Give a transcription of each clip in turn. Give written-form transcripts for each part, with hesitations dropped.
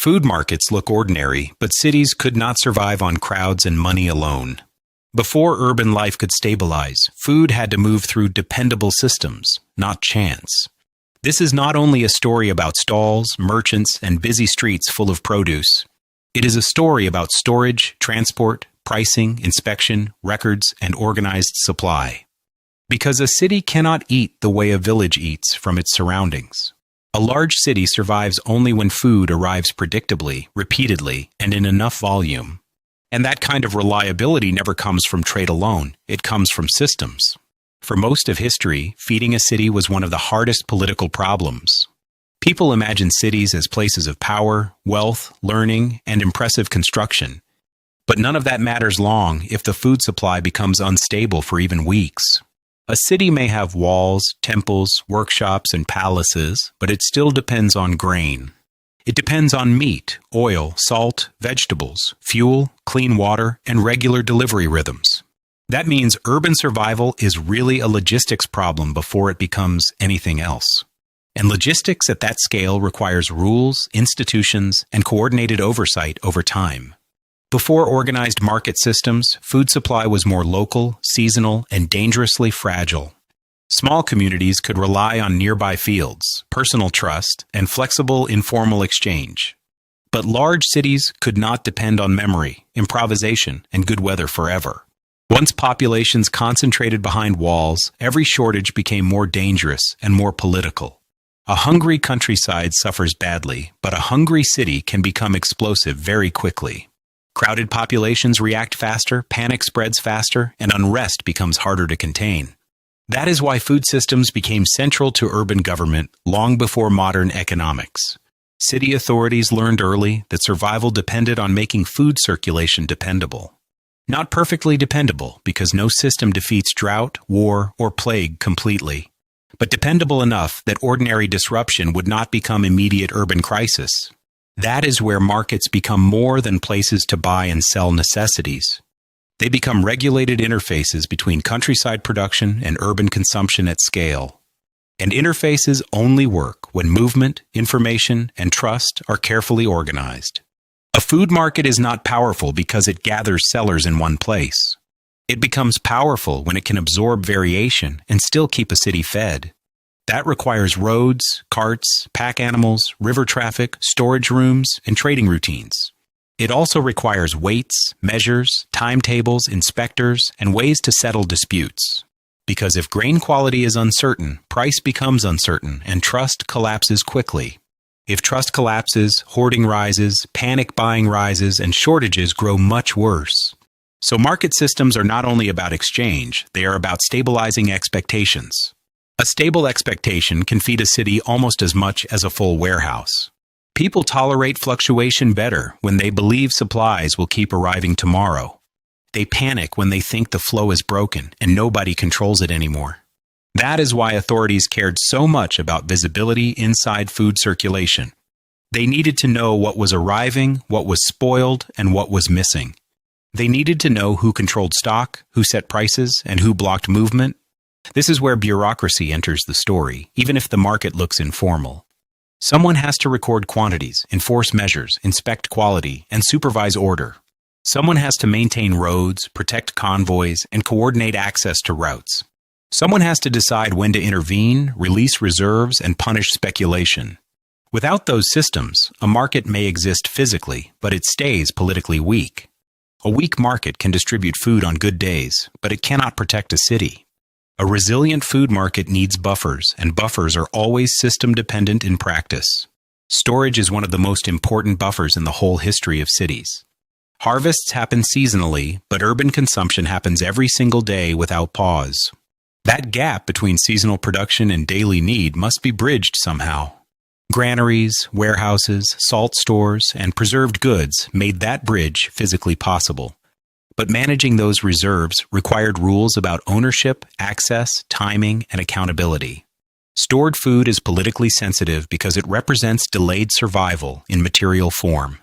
Food markets look ordinary, but cities could not survive on crowds and money alone. Before urban life could stabilize, food had to move through dependable systems, not chance. This is not only a story about stalls, merchants, and busy streets full of produce. It is a story about storage, transport, pricing, inspection, records, and organized supply. Because a city cannot eat the way a village eats from its surroundings. A large city survives only when food arrives predictably, repeatedly, and in enough volume. And that kind of reliability never comes from trade alone. It comes from systems. For most of history, feeding a city was one of the hardest political problems. People imagine cities as places of power, wealth, learning, and impressive construction. But none of that matters long if the food supply becomes unstable for even weeks. A city may have walls, temples, workshops, and palaces, but it still depends on grain. It depends on meat, oil, salt, vegetables, fuel, clean water, and regular delivery rhythms. That means urban survival is really a logistics problem before it becomes anything else. And logistics at that scale requires rules, institutions, and coordinated oversight over time. Before organized market systems, food supply was more local, seasonal, and dangerously fragile. Small communities could rely on nearby fields, personal trust, and flexible informal exchange. But large cities could not depend on memory, improvisation, and good weather forever. Once populations concentrated behind walls, every shortage became more dangerous and more political. A hungry countryside suffers badly, but a hungry city can become explosive very quickly. Crowded populations react faster, panic spreads faster, and unrest becomes harder to contain. That is why food systems became central to urban government long before modern economics. City authorities learned early that survival depended on making food circulation dependable. Not perfectly dependable, because no system defeats drought, war, or plague completely, but dependable enough that ordinary disruption would not become immediate urban crisis. That is where markets become more than places to buy and sell necessities. They become regulated interfaces between countryside production and urban consumption at scale. And interfaces only work when movement, information, and trust are carefully organized. A food market is not powerful because it gathers sellers in one place. It becomes powerful when it can absorb variation and still keep a city fed. That requires roads, carts, pack animals, river traffic, storage rooms, and trading routines. It also requires weights, measures, timetables, inspectors, and ways to settle disputes. Because if grain quality is uncertain, price becomes uncertain, and trust collapses quickly. If trust collapses, hoarding rises, panic buying rises, and shortages grow much worse. So market systems are not only about exchange, they are about stabilizing expectations. A stable expectation can feed a city almost as much as a full warehouse. People tolerate fluctuation better when they believe supplies will keep arriving tomorrow. They panic when they think the flow is broken and nobody controls it anymore. That is why authorities cared so much about visibility inside food circulation. They needed to know what was arriving, what was spoiled, and what was missing. They needed to know who controlled stock, who set prices, and who blocked movement. This is where bureaucracy enters the story, even if the market looks informal. Someone has to record quantities, enforce measures, inspect quality, and supervise order. Someone has to maintain roads, protect convoys, and coordinate access to routes. Someone has to decide when to intervene, release reserves, and punish speculation. Without those systems, a market may exist physically, but it stays politically weak. A weak market can distribute food on good days, but it cannot protect a city. A resilient food market needs buffers, and buffers are always system-dependent in practice. Storage is one of the most important buffers in the whole history of cities. Harvests happen seasonally, but urban consumption happens every single day without pause. That gap between seasonal production and daily need must be bridged somehow. Granaries, warehouses, salt stores, and preserved goods made that bridge physically possible. But managing those reserves required rules about ownership, access, timing, and accountability. Stored food is politically sensitive because it represents delayed survival in material form.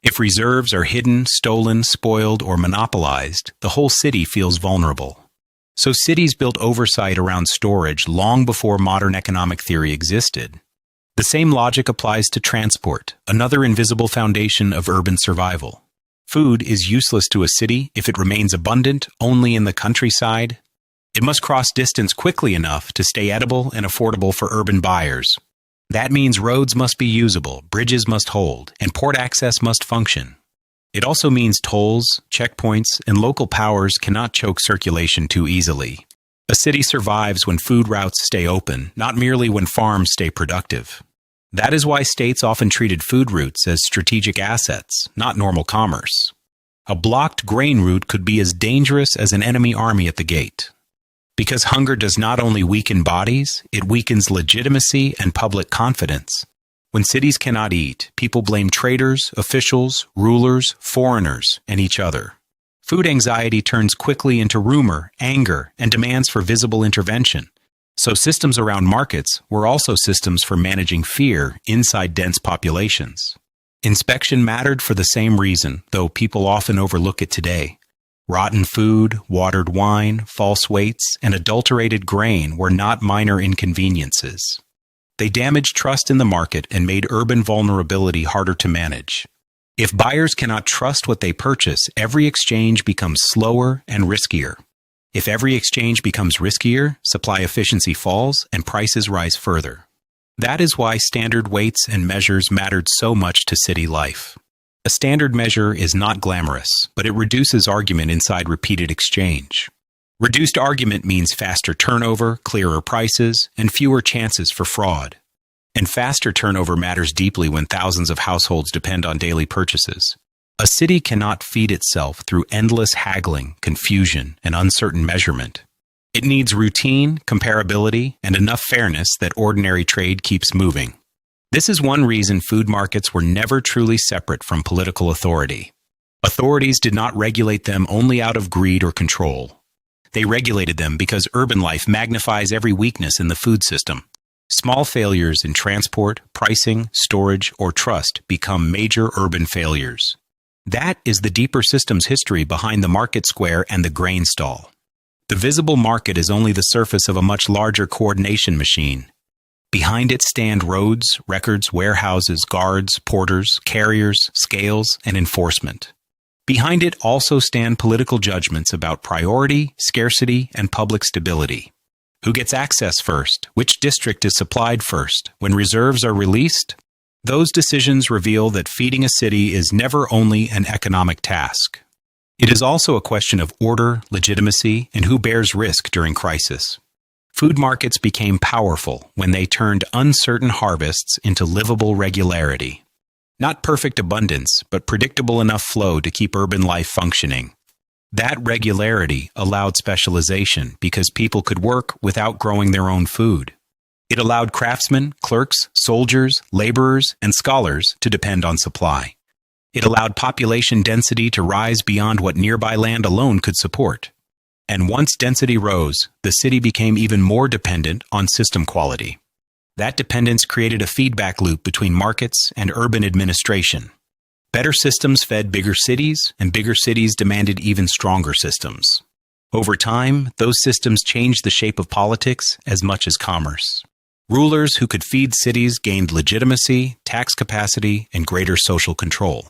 If reserves are hidden, stolen, spoiled, or monopolized, the whole city feels vulnerable. So cities built oversight around storage long before modern economic theory existed. The same logic applies to transport, another invisible foundation of urban survival. Food is useless to a city if it remains abundant only in the countryside. It must cross distance quickly enough to stay edible and affordable for urban buyers. That means roads must be usable, bridges must hold, and port access must function. It also means tolls, checkpoints, and local powers cannot choke circulation too easily. A city survives when food routes stay open, not merely when farms stay productive. That is why states often treated food routes as strategic assets, not normal commerce. A blocked grain route could be as dangerous as an enemy army at the gate. Because hunger does not only weaken bodies, it weakens legitimacy and public confidence. When cities cannot eat, people blame traders, officials, rulers, foreigners, and each other. Food anxiety turns quickly into rumor, anger, and demands for visible intervention. So systems around markets were also systems for managing fear inside dense populations. Inspection mattered for the same reason, though people often overlook it today. Rotten food, watered wine, false weights, and adulterated grain were not minor inconveniences. They damaged trust in the market and made urban vulnerability harder to manage. If buyers cannot trust what they purchase, every exchange becomes slower and riskier. If every exchange becomes riskier, supply efficiency falls and prices rise further. That is why standard weights and measures mattered so much to city life. A standard measure is not glamorous, but it reduces argument inside repeated exchange. Reduced argument means faster turnover, clearer prices, and fewer chances for fraud. And faster turnover matters deeply when thousands of households depend on daily purchases. A city cannot feed itself through endless haggling, confusion, and uncertain measurement. It needs routine, comparability, and enough fairness that ordinary trade keeps moving. This is one reason food markets were never truly separate from political authority. Authorities did not regulate them only out of greed or control. They regulated them because urban life magnifies every weakness in the food system. Small failures in transport, pricing, storage, or trust become major urban failures. That is the deeper systems history behind the market square and the grain stall. The visible market is only the surface of a much larger coordination machine. Behind it stand roads, records, warehouses, guards, porters, carriers, scales, and enforcement. Behind it also stand political judgments about priority, scarcity, and public stability. Who gets access first? Which district is supplied first? When reserves are released? Those decisions reveal that feeding a city is never only an economic task. It is also a question of order, legitimacy, and who bears risk during crisis. Food markets became powerful when they turned uncertain harvests into livable regularity. Not perfect abundance, but predictable enough flow to keep urban life functioning. That regularity allowed specialization because people could work without growing their own food. It allowed craftsmen, clerks, soldiers, laborers, and scholars to depend on supply. It allowed population density to rise beyond what nearby land alone could support. And once density rose, the city became even more dependent on system quality. That dependence created a feedback loop between markets and urban administration. Better systems fed bigger cities, and bigger cities demanded even stronger systems. Over time, those systems changed the shape of politics as much as commerce. Rulers who could feed cities gained legitimacy, tax capacity, and greater social control.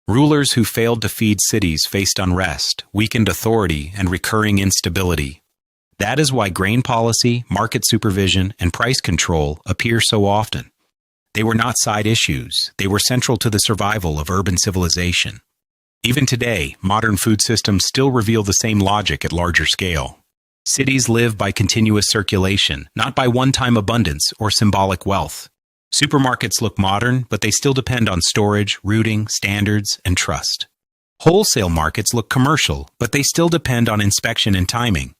Rulers who failed to feed cities faced unrest, weakened authority, and recurring instability. That is why grain policy, market supervision, and price control appear so often. They were not side issues. They were central to the survival of urban civilization. Even today, modern food systems still reveal the same logic at larger scale. Cities live by continuous circulation, not by one-time abundance or symbolic wealth. Supermarkets look modern, but they still depend on storage, routing, standards, and trust. Wholesale markets look commercial, but they still depend on inspection and timing.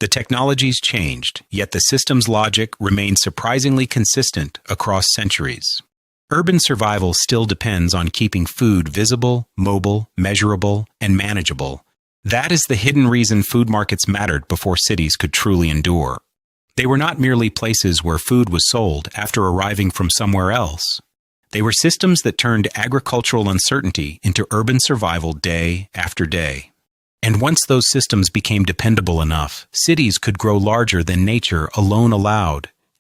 The technologies changed, yet the system's logic remained surprisingly consistent across centuries. Urban survival still depends on keeping food visible, mobile, measurable, and manageable. That is the hidden reason food markets mattered before cities could truly endure. They were not merely places where food was sold after arriving from somewhere else. They were systems that turned agricultural uncertainty into urban survival day after day. And once those systems became dependable enough, cities could grow larger than nature alone allowed.